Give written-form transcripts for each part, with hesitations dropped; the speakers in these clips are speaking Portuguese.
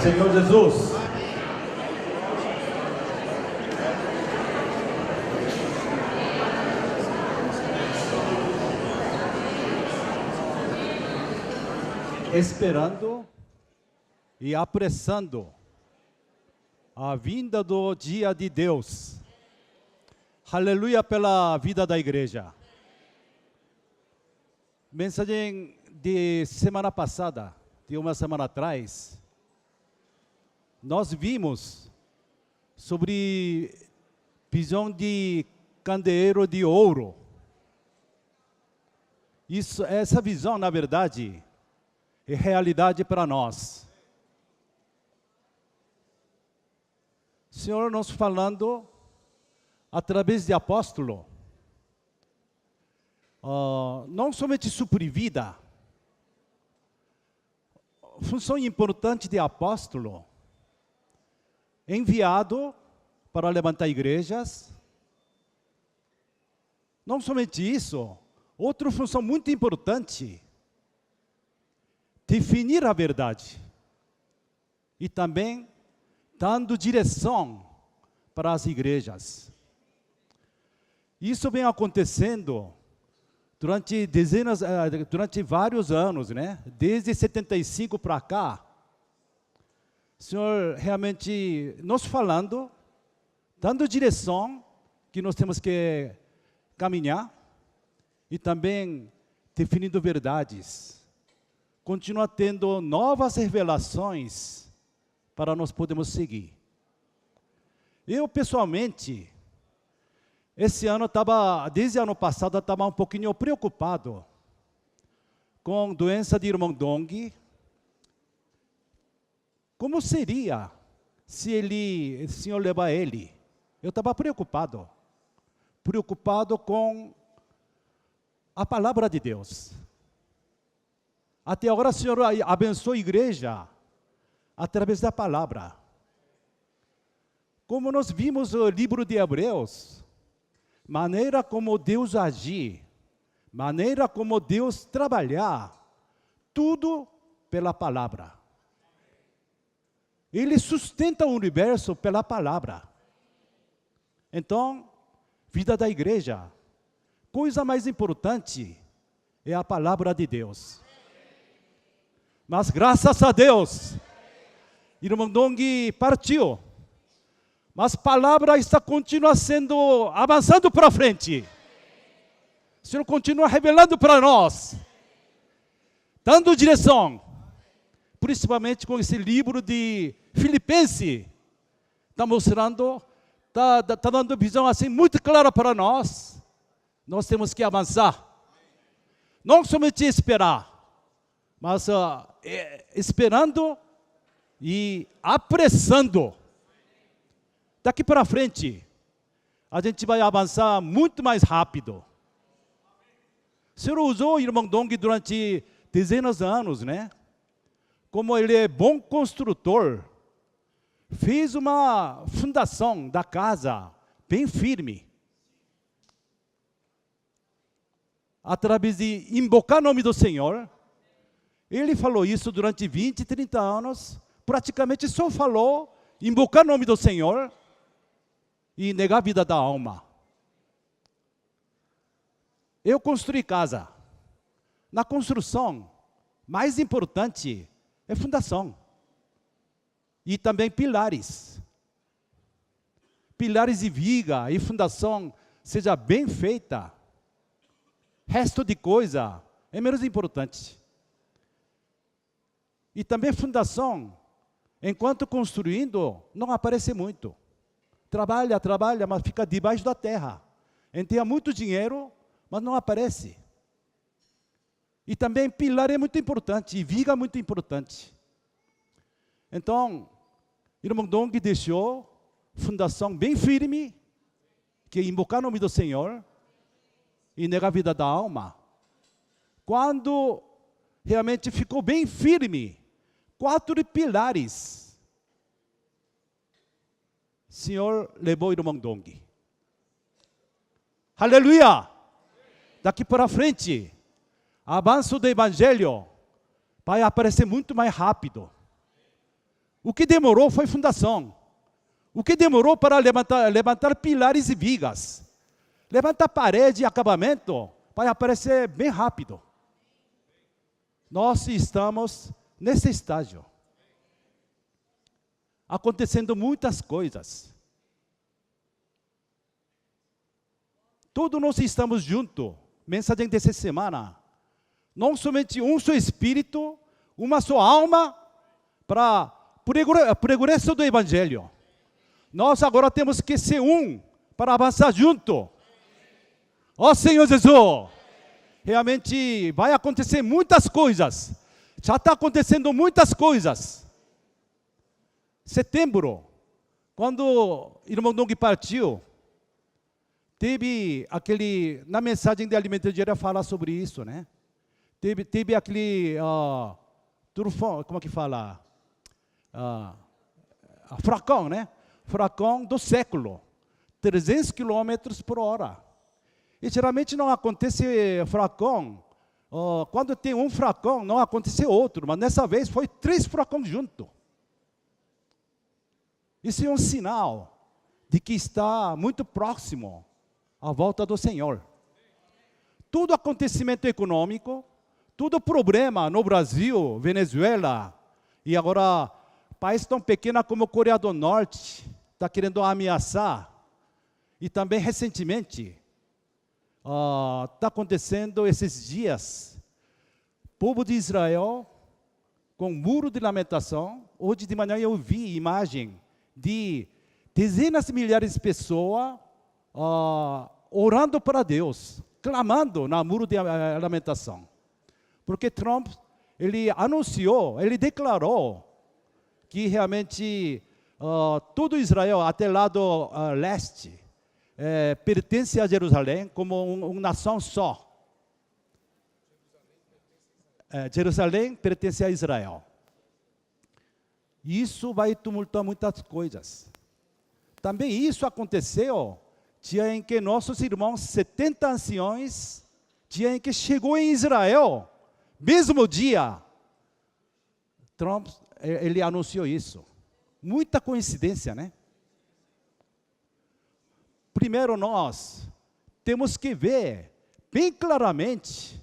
Senhor Jesus. Esperando e apressando a vinda do dia de Deus. Aleluia pela vida da igreja. Mensagem de semana passada, de uma semana atrás, nós vimos sobre visão de candeeiro de ouro. Essa visão, na verdade, é realidade para nós. O Senhor nos falando através de apóstolo, não somente suprir vida, função importante de apóstolo, enviado para levantar igrejas. Não somente isso, outra função muito importante, definir a verdade e também dando direção para as igrejas. Isso vem acontecendo durante vários anos, né? Desde 75 para cá, o Senhor realmente nos falando, dando direção que nós temos que caminhar e também definindo verdades. Continua tendo novas revelações para nós podermos seguir. Eu, pessoalmente, desde ano passado, estava um pouquinho preocupado com a doença de irmão Dong. Como seria se o Senhor levar ele? Eu estava preocupado com a palavra de Deus. Até agora o Senhor abençoa a igreja através da palavra. Como nós vimos no livro de Hebreus, maneira como Deus agir, maneira como Deus trabalhar, tudo pela palavra. Ele sustenta o universo pela palavra. Então, vida da igreja, coisa mais importante é a palavra de Deus. Mas graças a Deus, irmão Dong partiu. Mas a palavra continua avançando para frente. O Senhor continua revelando para nós, dando direção. Principalmente com esse livro de Filipenses. Está mostrando, está dando visão assim muito clara para nós. Nós temos que avançar. Não somente esperar, mas esperando e apressando. Daqui para frente, a gente vai avançar muito mais rápido. O Senhor usou o irmão Dong durante dezenas de anos, né? Como ele é bom construtor, fez uma fundação da casa bem firme. Através de invocar o nome do Senhor. Ele falou isso durante 20, 30 anos. Praticamente só falou invocar o nome do Senhor e negar a vida da alma. Eu construí casa. Na construção, mais importante é fundação. E também pilares. Pilares de viga e fundação seja bem feita. Resto de coisa é menos importante. E também fundação, enquanto construindo, não aparece muito. Trabalha, mas fica debaixo da terra. Enterra muito dinheiro, mas não aparece. E também pilar é muito importante, e viga é muito importante. Então, irmão Dong deixou fundação bem firme, que é invocar o nome do Senhor e negar a vida da alma. Quando realmente ficou bem firme, 4 pilares, o Senhor levou o irmão Dong. Aleluia! Daqui para frente, avanço do Evangelho vai aparecer muito mais rápido. O que demorou foi fundação. O que demorou para levantar pilares e vigas. Levantar parede e acabamento vai aparecer bem rápido. Nós estamos nesse estágio. Acontecendo muitas coisas. Todos nós estamos juntos. Mensagem dessa semana. Não somente um só espírito, uma só alma, para progresso do Evangelho. Nós agora temos que ser um, para avançar junto. Ó Senhor Jesus, realmente vai acontecer muitas coisas. Já está acontecendo muitas coisas. Setembro, quando o irmão Dong partiu, teve aquele, na mensagem de alimento diário fala sobre isso, né? Teve aquele, turfão, como é que fala? Furacão, né? Furacão do século, 300 km por hora. E geralmente não acontece furacão, quando tem um furacão, não acontece outro, mas nessa vez foi 3 furacões juntos. Isso é um sinal de que está muito próximo à volta do Senhor. Todo acontecimento econômico, todo problema no Brasil, Venezuela, e agora país tão pequeno como a Coreia do Norte, está querendo ameaçar, e também recentemente, está acontecendo esses dias, povo de Israel, com muro de lamentação. Hoje de manhã eu vi imagem de dezenas de milhares de pessoas orando para Deus, clamando na muro de lamentação. Porque Trump, ele anunciou, ele declarou que realmente todo Israel, até lá do leste, pertence a Jerusalém como uma nação só. Jerusalém pertence a Israel. Isso vai tumultuar muitas coisas. Também isso aconteceu dia em que nossos irmãos, 70 anciões, dia em que chegou em Israel, mesmo dia, Trump, ele anunciou isso. Muita coincidência, né? Primeiro nós temos que ver bem claramente,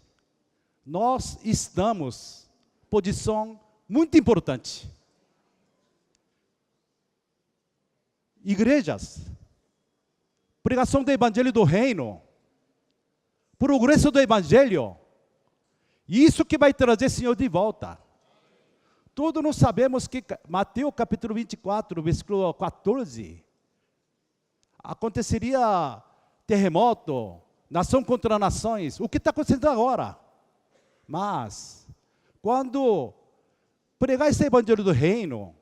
nós estamos em posição muito importante. Igrejas, pregação do Evangelho do Reino, progresso do Evangelho, isso que vai trazer o Senhor de volta. Todos nós sabemos que Mateus capítulo 24, versículo 14, aconteceria terremoto, nação contra nações, o que está acontecendo agora? Mas, quando pregar esse Evangelho do Reino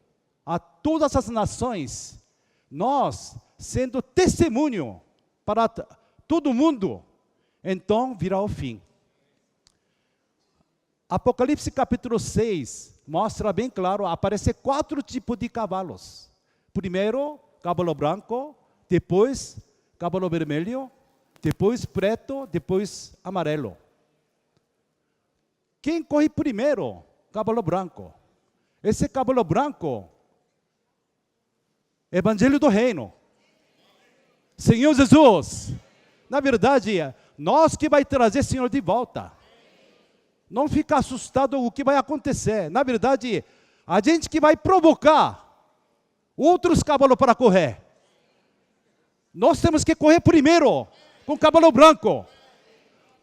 a todas as nações, nós, sendo testemunho para todo mundo, então virá o fim. Apocalipse capítulo 6 mostra bem claro, aparecem 4 tipos de cavalos. Primeiro, cavalo branco, depois, cavalo vermelho, depois preto, depois amarelo. Quem corre primeiro? Cavalo branco. Esse cavalo branco, Evangelho do Reino. Senhor Jesus, na verdade, nós que vai trazer o Senhor de volta. Não ficar assustado com o que vai acontecer. Na verdade, a gente que vai provocar outros cavalos para correr. Nós temos que correr primeiro com o cavalo branco.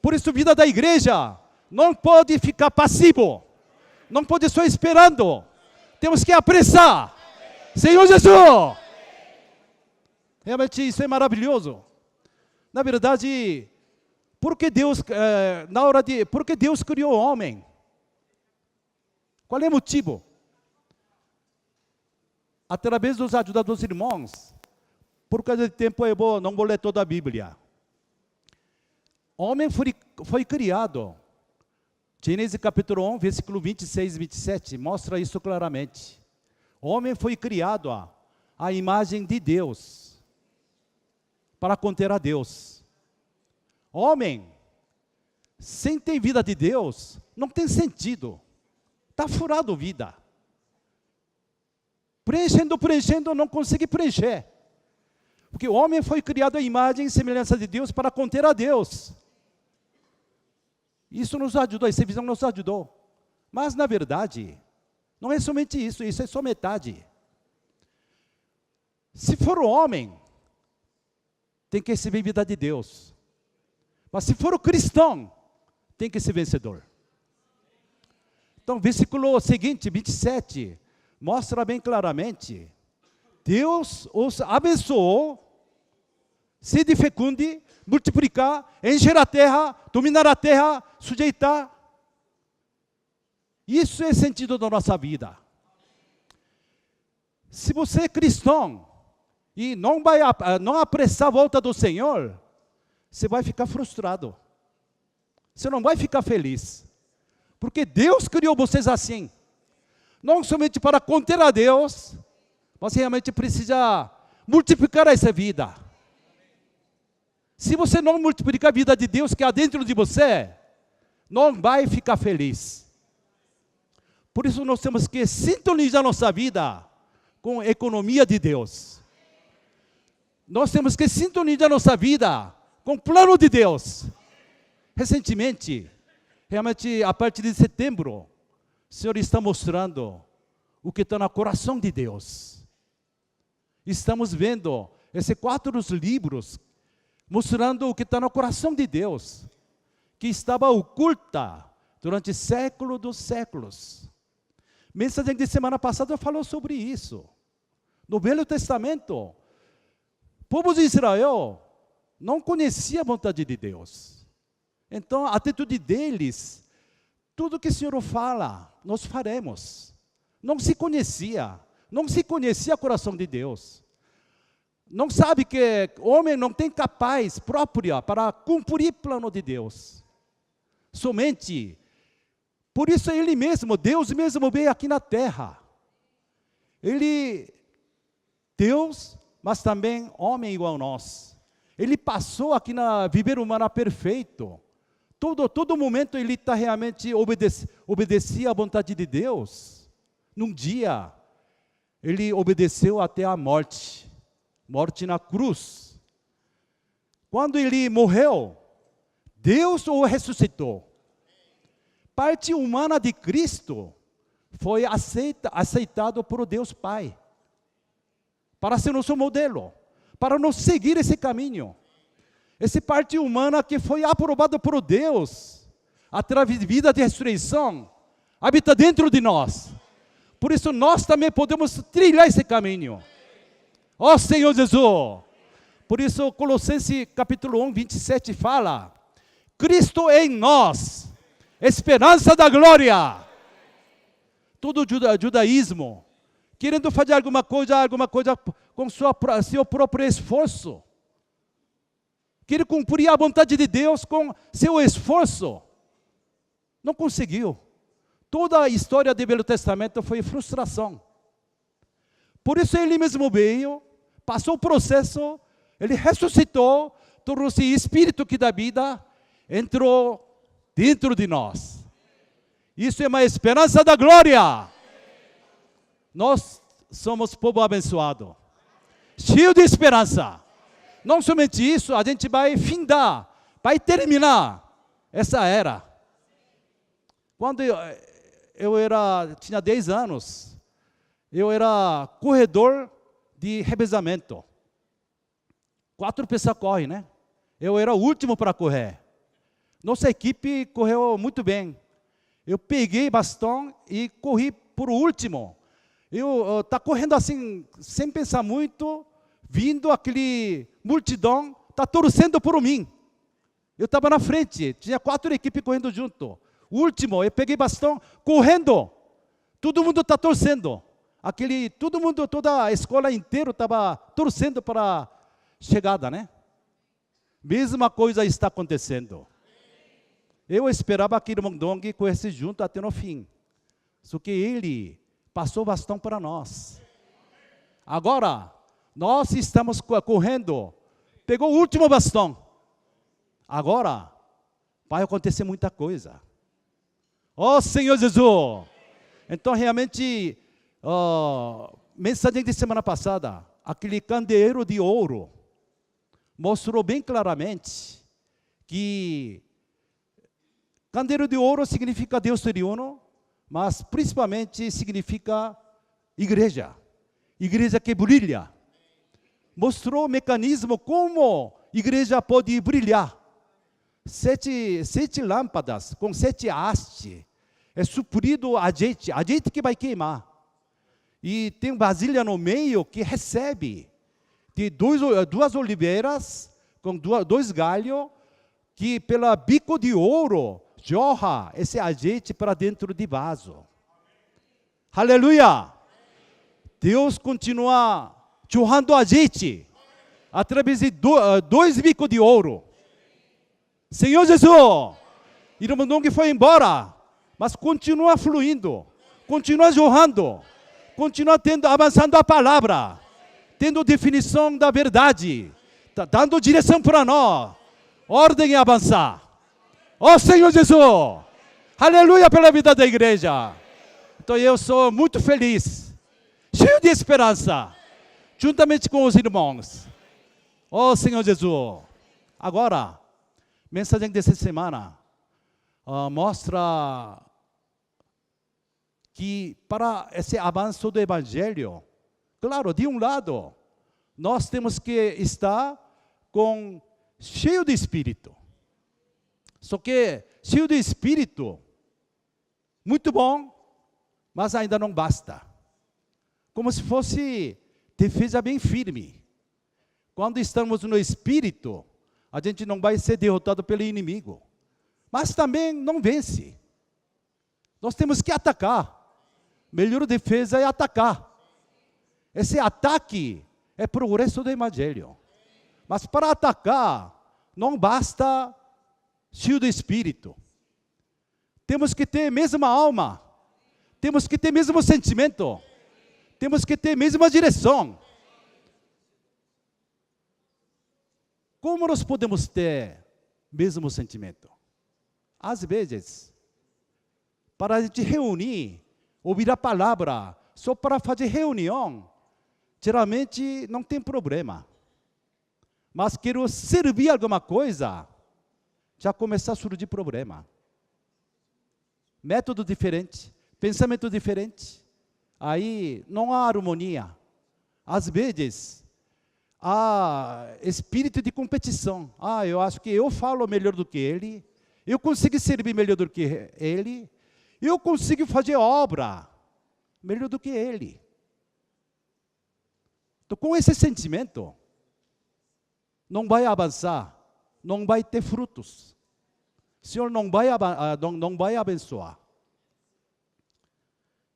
Por isso, vida da igreja não pode ficar passivo. Não pode só esperando. Temos que apressar. Senhor Jesus! Realmente isso é maravilhoso. Na verdade, por que Deus criou o homem? Qual é o motivo? Através dos ajuda dos irmãos, por causa de tempo eu não vou ler toda a Bíblia. O homem foi criado. Gênesis capítulo 1, versículo 26 e 27, mostra isso claramente. O homem foi criado à imagem de Deus, para conter a Deus. Homem, sem ter vida de Deus, não tem sentido. Está furado vida. preenchendo, não consegue preencher. Porque o homem foi criado à imagem e semelhança de Deus para conter a Deus. Isso nos ajudou, essa visão nos ajudou. Mas, na verdade, não é somente isso é só metade. Se for o homem, tem que receber vida de Deus. Mas se for o cristão, tem que ser vencedor. Então, versículo seguinte, 27, mostra bem claramente. Deus os abençoou, sede fecunde, multiplicar, encher a terra, dominar a terra, sujeitar. Isso é o sentido da nossa vida. Se você é cristão e não apressar a volta do Senhor, você vai ficar frustrado. Você não vai ficar feliz. Porque Deus criou vocês assim. Não somente para conter a Deus, mas realmente precisa multiplicar essa vida. Se você não multiplicar a vida de Deus que há dentro de você, não vai ficar feliz. Por isso nós temos que sintonizar nossa vida com a economia de Deus. Nós temos que sintonizar nossa vida com o plano de Deus. Recentemente, realmente a partir de setembro, o Senhor está mostrando o que está no coração de Deus. Estamos vendo esses 4 livros mostrando o que está no coração de Deus, que estava oculta durante séculos dos séculos. Mensagem de semana passada falou sobre isso. No Velho Testamento, o povo de Israel não conhecia a vontade de Deus. Então, a atitude deles, tudo que o Senhor fala, nós faremos. Não se conhecia o coração de Deus. Não sabe que o homem não tem capaz própria para cumprir o plano de Deus. Somente, por isso Ele mesmo, Deus mesmo veio aqui na terra. Ele, Deus, mas também homem igual a nós. Ele passou aqui na viver humana perfeito. Todo momento Ele está realmente obedecia à vontade de Deus. Num dia, Ele obedeceu até a morte na cruz. Quando Ele morreu, Deus o ressuscitou. Parte humana de Cristo foi aceitado por Deus Pai, para ser nosso modelo, para nos seguir esse caminho. Essa parte humana que foi aprovada por Deus, através de vida de ressurreição, habita dentro de nós. Por isso nós também podemos trilhar esse caminho. Ó Senhor Jesus! Por isso Colossenses capítulo 1, 27 fala: Cristo em nós, esperança da glória. Todo judaísmo, querendo fazer alguma coisa com seu próprio esforço. Querer cumprir a vontade de Deus com seu esforço. Não conseguiu. Toda a história do Velho Testamento foi frustração. Por isso Ele mesmo veio, passou o processo, Ele ressuscitou, tornou-se Espírito que dá vida, entrou dentro de nós. Isso é uma esperança da glória. Nós somos povo abençoado, cheio de esperança. Não somente isso, a gente vai findar, vai terminar essa era. Quando eu tinha 10 anos, eu era corredor de revezamento. 4 pessoas correm, né? Eu era o último para correr. Nossa equipe correu muito bem. Eu peguei bastão e corri por último. Eu estava correndo assim, sem pensar muito, vindo aquele multidão, está torcendo por mim. Eu estava na frente, tinha 4 equipes correndo junto. O último, eu peguei bastão, correndo. Todo mundo está torcendo. Todo mundo, toda a escola inteira estava torcendo para a chegada, né? Mesma coisa está acontecendo. Eu esperava que o irmão Dong corresse junto até no fim. Só que ele passou o bastão para nós. Agora, nós estamos correndo. Pegou o último bastão. Agora, vai acontecer muita coisa. Ó Senhor Jesus! Então, realmente, mensagem de semana passada, aquele candeeiro de ouro, mostrou bem claramente que candeeiro de ouro significa Deus triuno, mas principalmente significa igreja. Igreja que brilha. Mostrou o mecanismo como igreja pode brilhar. Sete lâmpadas com 7 hastes. É suprido azeite que vai queimar. E tem vasilha no meio que recebe. Tem duas oliveiras com 2 galhos que pela bico de ouro jorra esse azeite para dentro de vaso. Aleluia! Deus continua jorrando azeite através de 2 bicos de ouro. Senhor Jesus, irmão não que foi embora, mas continua fluindo, continua jorrando, continua avançando a palavra, tendo definição da verdade, dando direção para nós, ordem e avançar. Ó Senhor Jesus, aleluia pela vida da igreja. Então eu sou muito feliz, cheio de esperança, juntamente com os irmãos. Ó Senhor Jesus. Agora, mensagem dessa semana mostra que para esse avanço do Evangelho, claro, de um lado, nós temos que estar cheio de Espírito. Só que cheio de Espírito, muito bom, mas ainda não basta. Como se fosse defesa bem firme. Quando estamos no Espírito, a gente não vai ser derrotado pelo inimigo. Mas também não vence. Nós temos que atacar. Melhor defesa é atacar. Esse ataque é progresso do Evangelho. Mas para atacar, não basta cheio do Espírito. Temos que ter a mesma alma. Temos que ter o mesmo sentimento. Temos que ter a mesma direção. Como nós podemos ter o mesmo sentimento? Às vezes, para a gente reunir, ouvir a palavra, só para fazer reunião, geralmente não tem problema. Mas quero servir alguma coisa, já começa a surgir problema. Método diferente, pensamento diferente, aí não há harmonia. Às vezes, há espírito de competição. Eu acho que eu falo melhor do que ele, eu consigo servir melhor do que ele, eu consigo fazer obra melhor do que ele. Então, com esse sentimento, não vai avançar, não vai ter frutos. O Senhor não vai abençoar.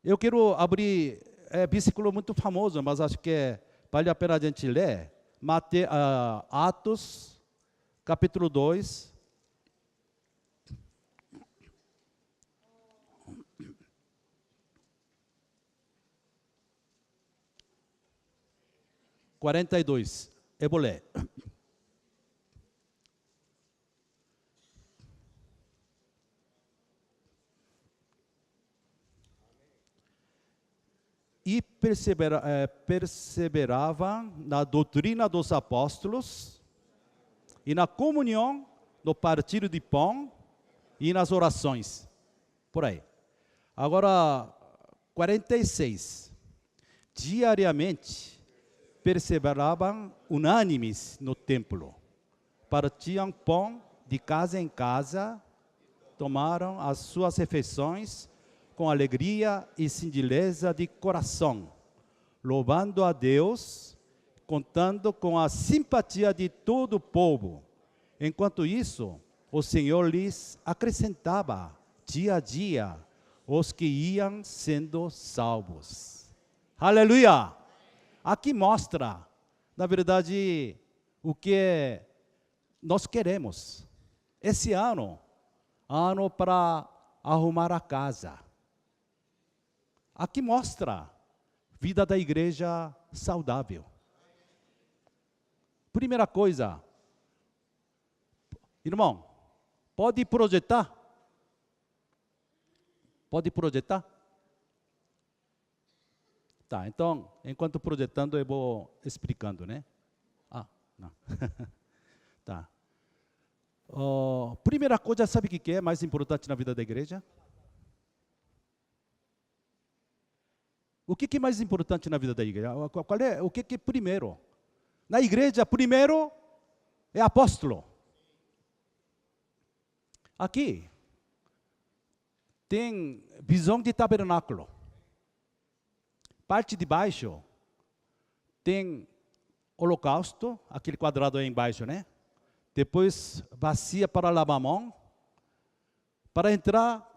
Eu quero abrir versículo muito famoso, mas acho que vale a pena a gente ler. Atos, capítulo 2. Eu vou ler. E perseverava na doutrina dos apóstolos e na comunhão, no partir de pão e nas orações. Por aí. Agora, 46. Diariamente perseveravam unânimes no templo. Partiam pão de casa em casa, tomaram as suas refeições com alegria e singeleza de coração, louvando a Deus, contando com a simpatia de todo o povo. Enquanto isso, o Senhor lhes acrescentava dia a dia os que iam sendo salvos. Aleluia! Aqui mostra, na verdade, o que nós queremos. Esse ano para arrumar a casa. Aqui mostra vida da igreja saudável. Primeira coisa, irmão, pode projetar? Pode projetar? Tá, então, enquanto projetando, eu vou explicando, né? Não. Tá. Primeira coisa, sabe o que é mais importante na vida da igreja? O que é mais importante na vida da igreja? O que é primeiro? Na igreja, primeiro é apóstolo. Aqui tem visão de tabernáculo. Parte de baixo tem holocausto, aquele quadrado aí embaixo, né? Depois bacia para lavar a mão. Para entrar,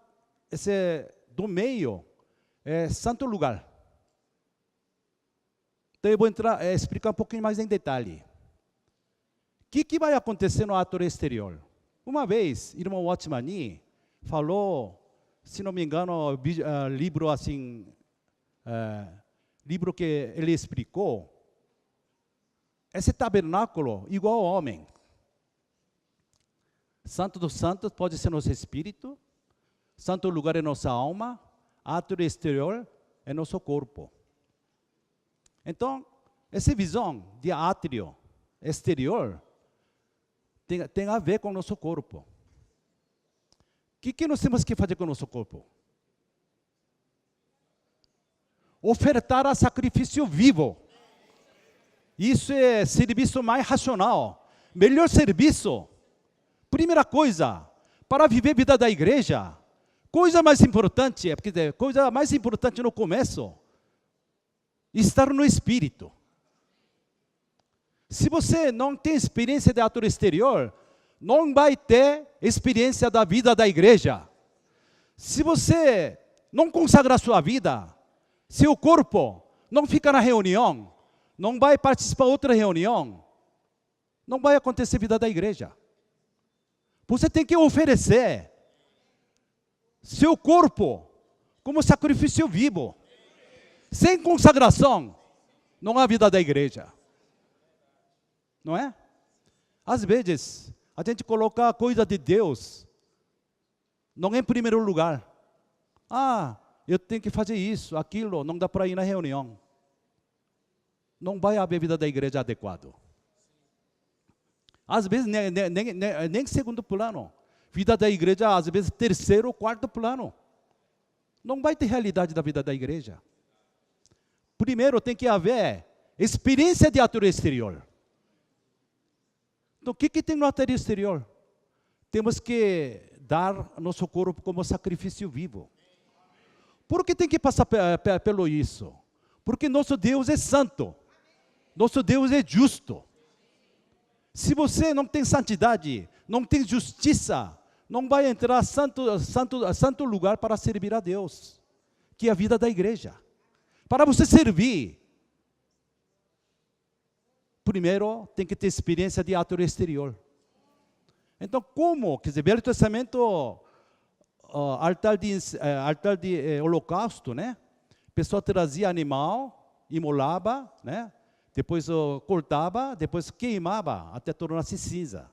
do meio é santo lugar. Então eu vou explicar um pouquinho mais em detalhe. O que vai acontecer no ato exterior? Uma vez, irmão Watchmani falou, se não me engano, livro assim, livro que ele explicou, esse tabernáculo igual ao homem. Santo dos Santos pode ser nosso espírito, santo lugar é nossa alma, ato exterior é nosso corpo. Então, essa visão de átrio exterior tem a ver com o nosso corpo. O que nós temos que fazer com o nosso corpo? Ofertar a sacrifício vivo. Isso é serviço mais racional. Melhor serviço. Primeira coisa, para viver a vida da igreja, coisa mais importante, porque coisa mais importante no começo, estar no Espírito. Se você não tem experiência de ato exterior, não vai ter experiência da vida da igreja. Se você não consagrar sua vida, seu corpo não fica na reunião, não vai participar de outra reunião, não vai acontecer vida da igreja. Você tem que oferecer seu corpo como sacrifício vivo. Sem consagração, não há vida da igreja. Não é? Às vezes, a gente coloca a coisa de Deus, não em primeiro lugar. Eu tenho que fazer isso, aquilo, não dá para ir na reunião. Não vai haver vida da igreja adequado. Às vezes, nem segundo plano. Vida da igreja, às vezes, terceiro ou quarto plano. Não vai ter realidade da vida da igreja. Primeiro tem que haver experiência de ato exterior. Então, o que tem no ato exterior? Temos que dar nosso corpo como sacrifício vivo. Por que tem que passar pelo isso? Porque nosso Deus é santo. Nosso Deus é justo. Se você não tem santidade, não tem justiça, não vai entrar santo lugar para servir a Deus, que é a vida da igreja. Para você servir, primeiro tem que ter experiência de ato exterior. Então, como? Quer dizer, Velho Testamento, altar de holocausto, né? A pessoa trazia animal, imolava, né? Depois cortava, depois queimava, até tornar-se cinza.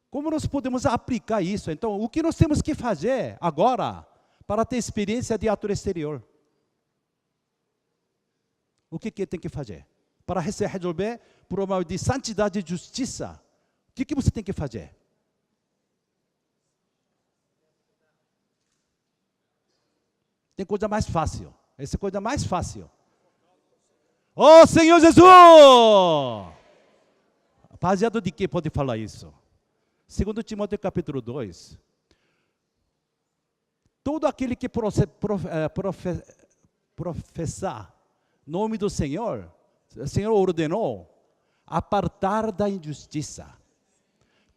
Como nós podemos aplicar isso? Então, o que nós temos que fazer agora para ter experiência de ato exterior? O que tem que fazer? Para resolver o problema de santidade e justiça, o que você tem que fazer? Tem coisa mais fácil. Essa é a coisa mais fácil. Oh, Senhor Jesus! Baseado de que pode falar isso? 2 Timóteo capítulo 2. Todo aquele que professar nome do Senhor, o Senhor ordenou apartar da injustiça.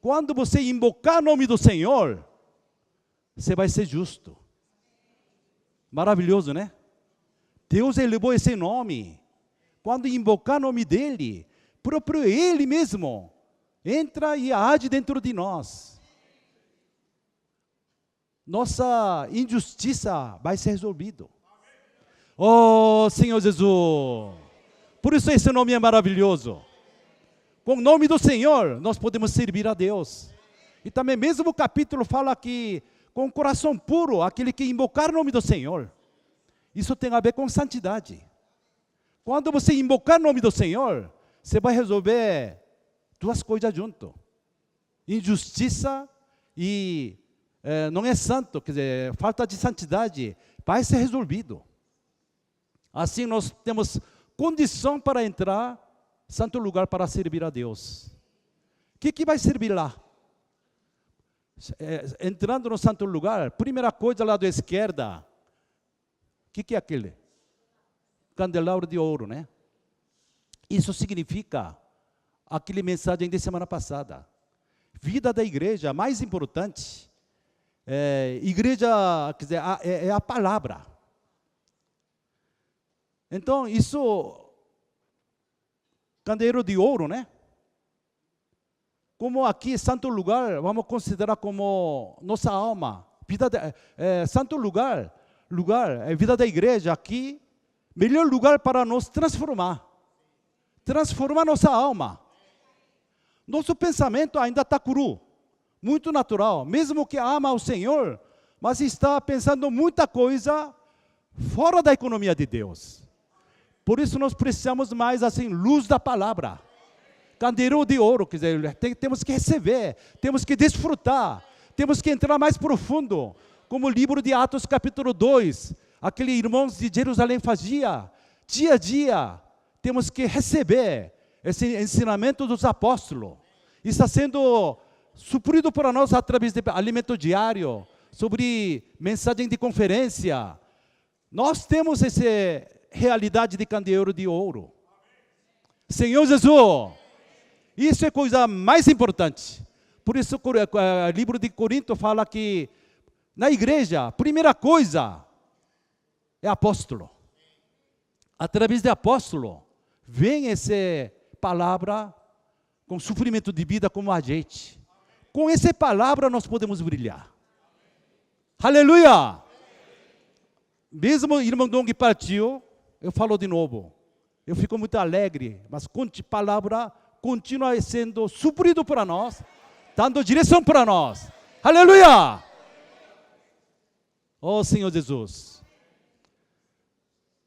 Quando você invocar o nome do Senhor, você vai ser justo. Maravilhoso, né? Deus elevou esse nome. Quando invocar o nome dEle, próprio Ele mesmo entra e age dentro de nós. Nossa injustiça vai ser resolvida. Oh, Senhor Jesus! Por isso esse nome é maravilhoso. Com o nome do Senhor, nós podemos servir a Deus. E também mesmo o capítulo fala que com o coração puro, aquele que invocar o nome do Senhor. Isso tem a ver com santidade. Quando você invocar o nome do Senhor, você vai resolver duas coisas junto. Injustiça e não é santo, quer dizer, falta de santidade, vai ser resolvido. Assim nós temos condição para entrar em santo lugar para servir a Deus. O que vai servir lá? Entrando no santo lugar, primeira coisa, lado esquerda, o que é aquele? Candelabro de ouro, né? Isso significa aquela mensagem de semana passada. Vida da igreja, mais importante, igreja, quer dizer, é a palavra. Então, isso, candeeiro de ouro, né? Como aqui, santo lugar, vamos considerar como nossa alma. Santo lugar, vida da igreja aqui, melhor lugar para nos transformar. Transformar nossa alma. Nosso pensamento ainda está cru, muito natural. Mesmo que ama o Senhor, mas está pensando muita coisa fora da economia de Deus. Por isso nós precisamos mais assim, luz da palavra. Candeeiro de ouro, quer dizer, temos que receber, temos que desfrutar, temos que entrar mais profundo. Como o livro de Atos capítulo 2, aqueles irmãos de Jerusalém faziam, dia a dia, temos que receber esse ensinamento dos apóstolos. Está sendo suprido por nós através de alimento diário, sobre mensagem de conferência. Nós temos essa realidade de candeeiro de ouro. Senhor Jesus, isso é a coisa mais importante. Por isso o livro de Corinto fala que na igreja, a primeira coisa é apóstolo. Através de apóstolo, vem essa palavra com sofrimento de vida como agente. Com essa palavra nós podemos brilhar. Aleluia! Mesmo o irmão Dong partiu, eu falo de novo. Eu fico muito alegre, mas a palavra continua sendo suprido para nós, dando direção para nós. Aleluia! Oh Senhor Jesus.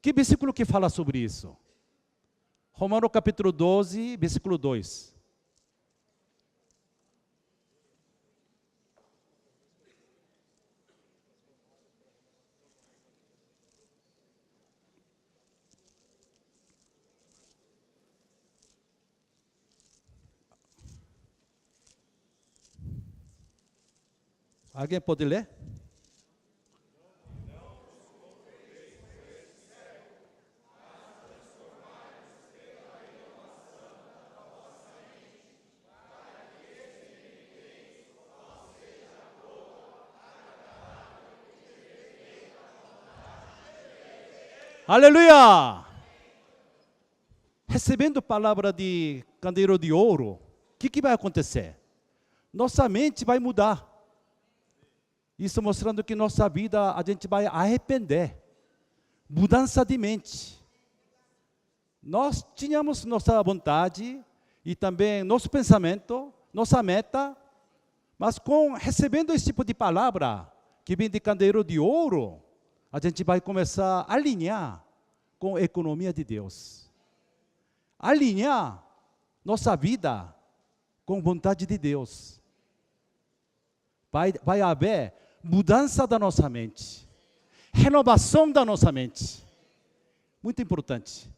Que versículo que fala sobre isso? Romanos capítulo 12, versículo 2. Alguém pode ler? Aleluia! Recebendo a palavra de candeeiro de ouro, o que vai acontecer? Nossa mente vai mudar. Isso mostrando que nossa vida a gente vai arrepender. Mudança de mente. Nós tínhamos nossa vontade e também nosso pensamento, nossa meta, mas recebendo esse tipo de palavra, que vem de candeeiro de ouro, a gente vai começar a alinhar com a economia de Deus. Alinhar nossa vida com a vontade de Deus. Vai haver mudança da nossa mente, renovação da nossa mente. Muito importante.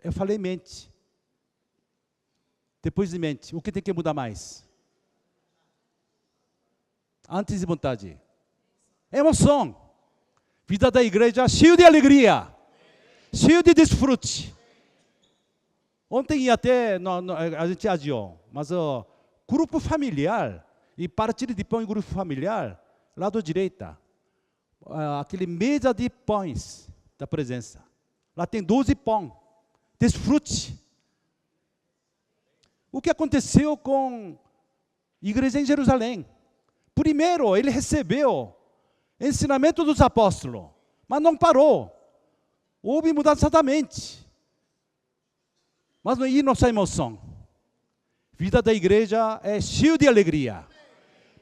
Eu falei mente. Depois de mente, o que tem que mudar mais? Antes de vontade. Emoção. Vida da igreja cheio de alegria, cheio de desfrute. Ontem ia até, a gente adiou, mas o grupo familiar, e partilha de pão em grupo familiar, lado direita, aquele mesa de pães da presença. Lá tem 12 pão. Desfrute. O que aconteceu com a igreja em Jerusalém? Primeiro, ele recebeu ensinamento dos apóstolos, mas não parou. Houve mudança da mente. Mas não é nossa emoção. Vida da igreja é cheia de alegria.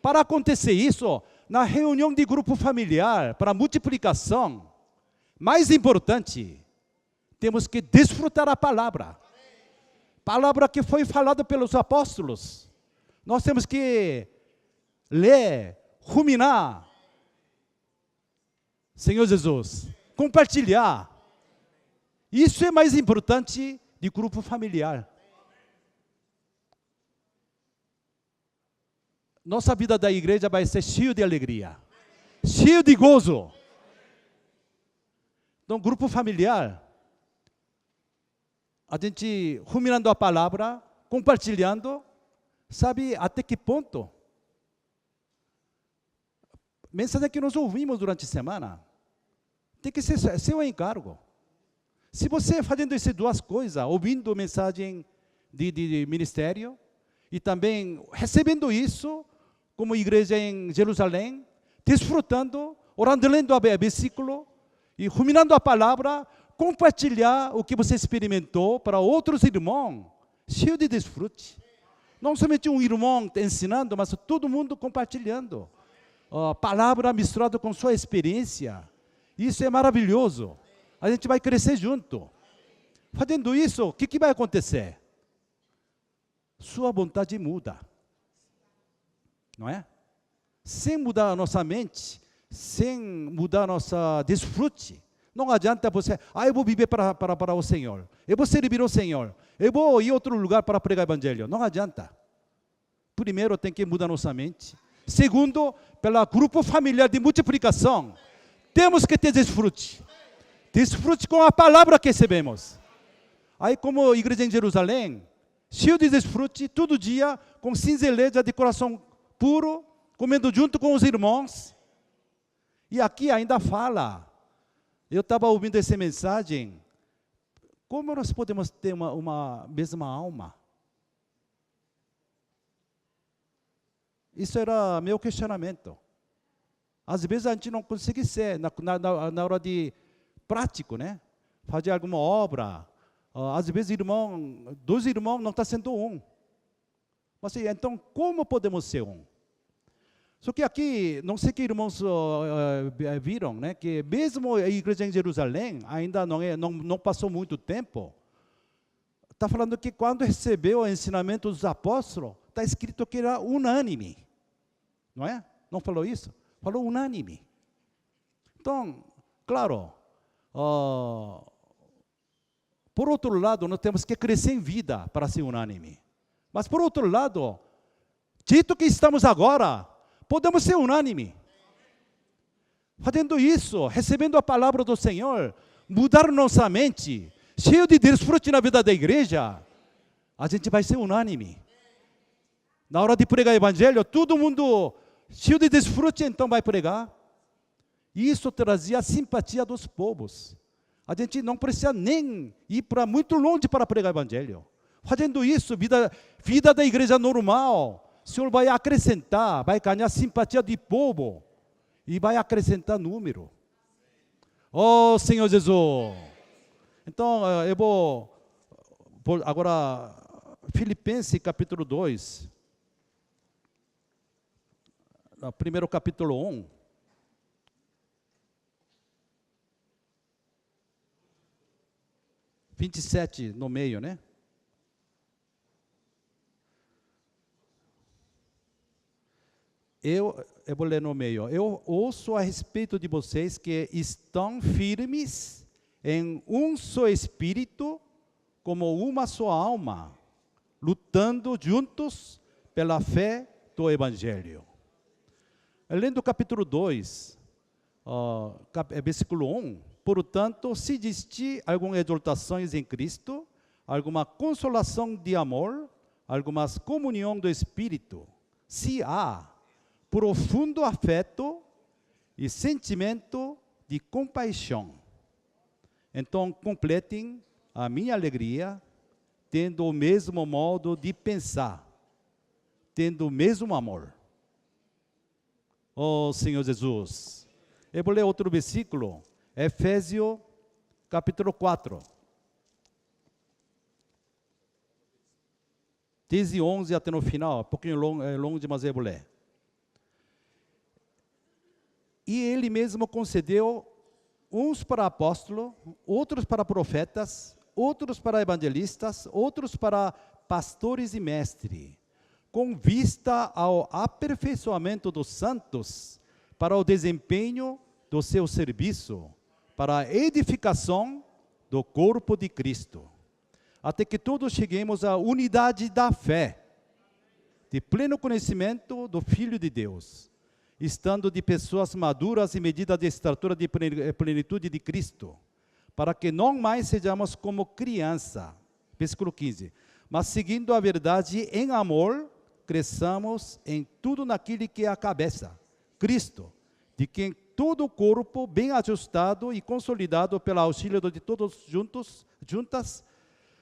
Para acontecer isso, na reunião de grupo familiar, para multiplicação, Mais importante, temos que desfrutar a palavra. Palavra que foi falada pelos apóstolos. Nós temos que ler, ruminar. Senhor Jesus, compartilhar. Isso é mais importante de grupo familiar. Nossa vida da igreja vai ser cheia de alegria, cheia de gozo. Então, grupo familiar, a gente ruminando a palavra, compartilhando, sabe até que ponto? Mensagem que nós ouvimos durante a semana, tem que ser seu encargo. Se você fazendo essas duas coisas, ouvindo mensagem de ministério, e também recebendo isso, como igreja em Jerusalém, desfrutando, orando, lendo o versículo, e ruminando a palavra, compartilhar o que você experimentou para outros irmãos, cheio de desfrute. Não somente um irmão ensinando, mas todo mundo compartilhando. A palavra misturada com sua experiência. Isso é maravilhoso. A gente vai crescer junto. Fazendo isso, o que vai acontecer? Sua vontade muda. Não é? Sem mudar a nossa mente, sem mudar a nossa desfrute, não adianta você, eu vou viver para o Senhor, eu vou servir o Senhor, eu vou ir a outro lugar para pregar o Evangelho. Não adianta. Primeiro tem que mudar nossa mente. Segundo, pelo grupo familiar de multiplicação, temos que ter desfrute. Desfrute com a palavra que recebemos. Aí como igreja em Jerusalém, cheio de desfrute, todo dia, com singeleza de coração puro, comendo junto com os irmãos. E aqui ainda fala, eu estava ouvindo essa mensagem, como nós podemos ter uma mesma alma? Isso era meu questionamento. Às vezes a gente não consegue ser, na hora de prático, né? Fazer alguma obra. Às vezes dois irmãos não estão sendo um. Mas então, como podemos ser um? Só que aqui, não sei que irmãos viram, né? Que mesmo a igreja em Jerusalém, ainda não passou muito tempo, está falando que quando recebeu o ensinamento dos apóstolos, está escrito que era unânime. Não é? Não falou isso? Falou unânime. Então, claro, por outro lado, nós temos que crescer em vida para ser unânime. Mas por outro lado, dito que estamos agora, podemos ser unânime. Fazendo isso, recebendo a palavra do Senhor, mudar nossa mente, cheio de desfrute na vida da igreja, a gente vai ser unânime. Na hora de pregar o Evangelho, todo mundo cheio de desfrute, então vai pregar. E isso trazia a simpatia dos povos. A gente não precisa nem ir para muito longe para pregar o Evangelho. Fazendo isso, vida da igreja normal, o Senhor vai acrescentar, vai ganhar simpatia de povo e vai acrescentar número. Oh, Senhor Jesus! Então, eu vou agora, Filipenses capítulo 2, primeiro capítulo 1. – 27 no meio, né? Eu vou ler no meio. Eu ouço a respeito de vocês que estão firmes em um só espírito, como uma só alma, lutando juntos pela fé do Evangelho. Lendo o capítulo 2, versículo 1, portanto, se existe alguma exortação em Cristo, alguma consolação de amor, alguma comunhão do Espírito, se há profundo afeto e sentimento de compaixão, então completem a minha alegria, tendo o mesmo modo de pensar, tendo o mesmo amor. Oh, Senhor Jesus. Eu vou ler outro versículo, Efésios capítulo 4. 10 e 11 até no final, um pouquinho longo mas eu vou ler. E Ele mesmo concedeu uns para apóstolos, outros para profetas, outros para evangelistas, outros para pastores e mestres, com vista ao aperfeiçoamento dos santos, para o desempenho do seu serviço, para a edificação do corpo de Cristo, até que todos cheguemos à unidade da fé, de pleno conhecimento do Filho de Deus, estando de pessoas maduras e medida de estatura de plenitude de Cristo, para que não mais sejamos como criança. Versículo 15. Mas seguindo a verdade em amor, cresçamos em tudo naquele que é a cabeça, Cristo, de quem todo o corpo, bem ajustado e consolidado pelo auxílio de todos juntas,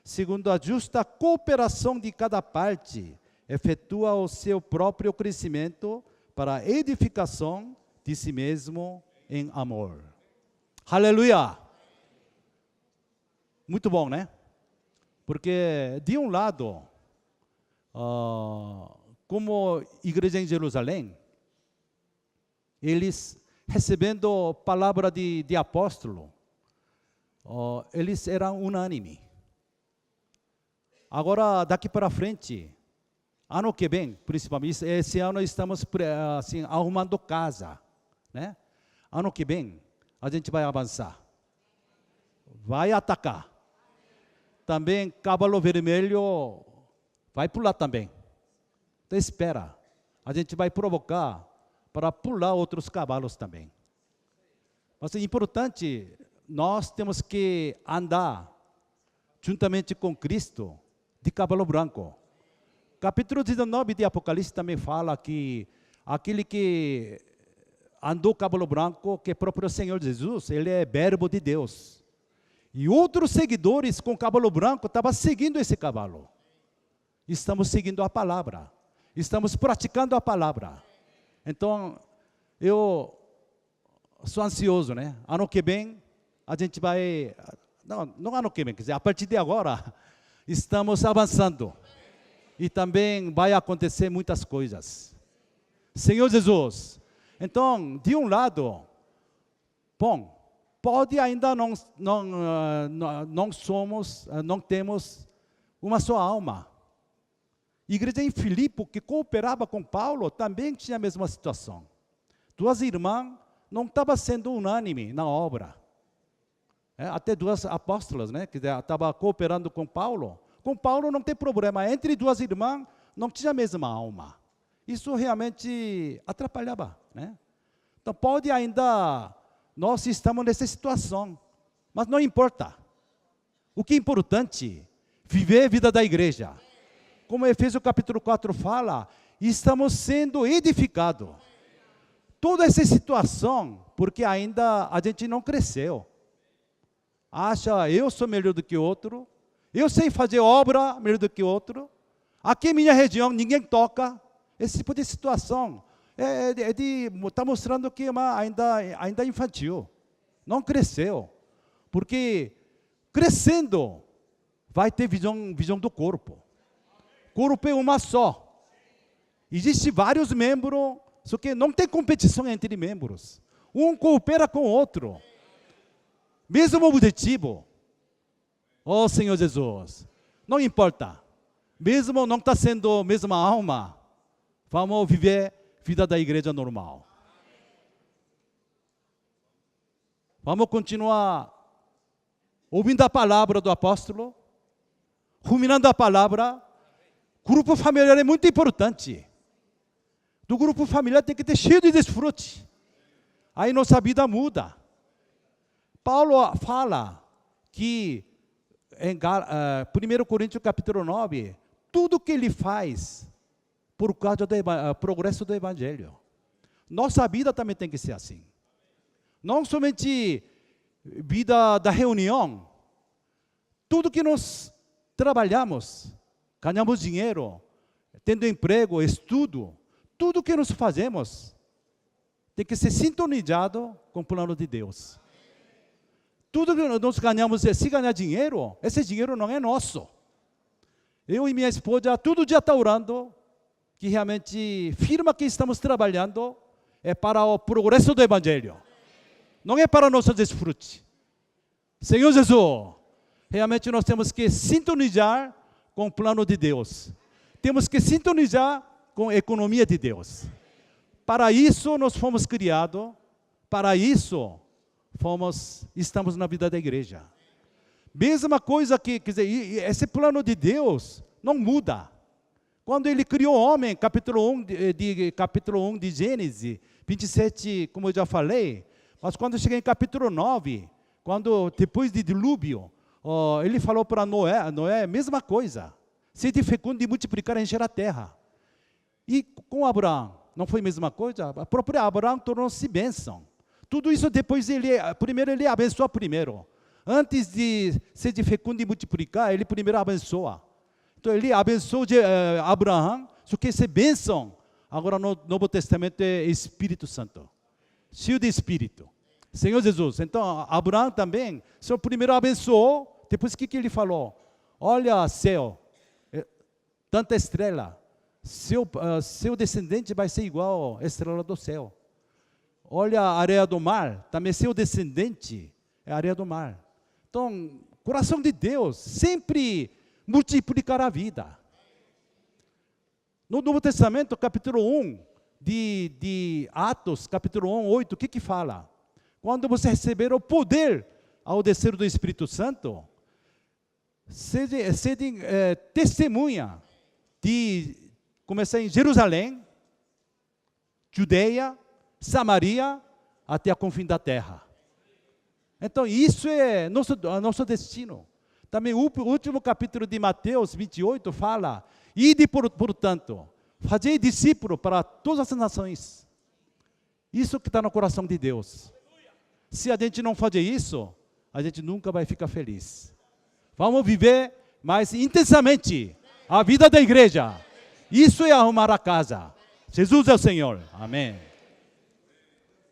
segundo a justa cooperação de cada parte, efetua o seu próprio crescimento para a edificação de si mesmo em amor. Aleluia! Muito bom, né? Porque, de um lado, como igreja em Jerusalém, eles recebendo palavra de apóstolo, eles eram unânimes. Agora, daqui para frente, ano que vem, principalmente, esse ano estamos assim, arrumando casa, né? Ano que vem, a gente vai avançar, vai atacar. Também, cavalo vermelho vai pular também. Então, espera, a gente vai provocar para pular outros cavalos também. Mas é importante, nós temos que andar juntamente com Cristo de cavalo branco. Capítulo 19 de Apocalipse também fala que aquele que andou cavalo branco, que é o próprio Senhor Jesus, ele é verbo de Deus. E outros seguidores com cavalo branco estavam seguindo esse cavalo. Estamos seguindo a palavra. Estamos praticando a palavra. Então, eu sou ansioso, né? Ano que vem, a gente vai... Não ano que vem, quer dizer, a partir de agora, estamos avançando. E também vai acontecer muitas coisas. Senhor Jesus. Então, de um lado, bom, pode ainda não temos uma só alma. Igreja em Filipe, que cooperava com Paulo, também tinha a mesma situação. Duas irmãs não estavam sendo unânimes na obra. Até duas apóstolas, né, que estavam cooperando com Paulo. Com Paulo não tem problema, entre duas irmãs não tinha a mesma alma. Isso realmente atrapalhava, né? Então pode ainda, nós estamos nessa situação, mas não importa. O que é importante, viver a vida da igreja. Como Efésios capítulo 4 fala, estamos sendo edificados. Toda essa situação, porque ainda a gente não cresceu. Acha, eu sou melhor do que outro, eu sei fazer obra melhor do que outro. Aqui em minha região ninguém toca. Esse tipo de situação está mostrando que ainda infantil. Não cresceu. Porque crescendo vai ter visão do corpo. Corpo é uma só. Existem vários membros, só que não tem competição entre membros. Um coopera com o outro. Mesmo objetivo. Oh, Senhor Jesus, não importa, mesmo não está sendo a mesma alma, vamos viver a vida da igreja normal. Vamos continuar ouvindo a palavra do apóstolo, ruminando a palavra. Grupo familiar é muito importante. Do grupo familiar tem que ter cheio de desfrute. Aí nossa vida muda. Paulo fala que em 1 Coríntios capítulo 9, tudo que ele faz por causa do progresso do Evangelho. Nossa vida também tem que ser assim. Não somente vida da reunião, tudo que nós trabalhamos, ganhamos dinheiro, tendo emprego, estudo, tudo que nós fazemos tem que ser sintonizado com o plano de Deus. Tudo que nós ganhamos, se ganhar dinheiro, esse dinheiro não é nosso. Eu e minha esposa, todo dia está orando, que realmente firma que estamos trabalhando é para o progresso do Evangelho. Não é para nosso desfrute. Senhor Jesus, realmente nós temos que sintonizar com o plano de Deus. Temos que sintonizar com a economia de Deus. Para isso nós fomos criados, para isso estamos na vida da igreja. Mesma coisa quer dizer, esse plano de Deus não muda. Quando ele criou o homem, capítulo 1 de Gênesis, 27, como eu já falei, mas quando cheguei em capítulo 9, quando depois do dilúvio, ele falou para Noé, mesma coisa. Sede fecundo e multiplicar e encher a terra. E com Abraão, não foi a mesma coisa? A própria Abraão tornou-se bênção. Tudo isso depois primeiro ele abençoa primeiro. Antes de ser fecundo e multiplicar, ele primeiro abençoa. Então ele abençoou Abraão, só que essa bênção, agora no Novo Testamento é Espírito Santo. Cheio de Espírito. Senhor Jesus. Então Abraão também, o Senhor primeiro abençoou, depois o que ele falou? Olha céu, tanta estrela, seu descendente vai ser igual à estrela do céu. Olha a areia do mar, também seu descendente é a areia do mar. Então, coração de Deus sempre multiplicará a vida. No Novo Testamento, capítulo 1 de Atos, capítulo 1, 8, o que fala? Quando você receber o poder ao descer do Espírito Santo, sede testemunha de começar em Jerusalém, Judeia, Samaria, até a confim da terra. Então, isso é nosso destino. Também o último capítulo de Mateus 28 fala, ide portanto, fazei discípulo para todas as nações. Isso que está no coração de Deus. Se a gente não fazer isso, a gente nunca vai ficar feliz. Vamos viver mais intensamente a vida da igreja. Isso é arrumar a casa. Jesus é o Senhor. Amém.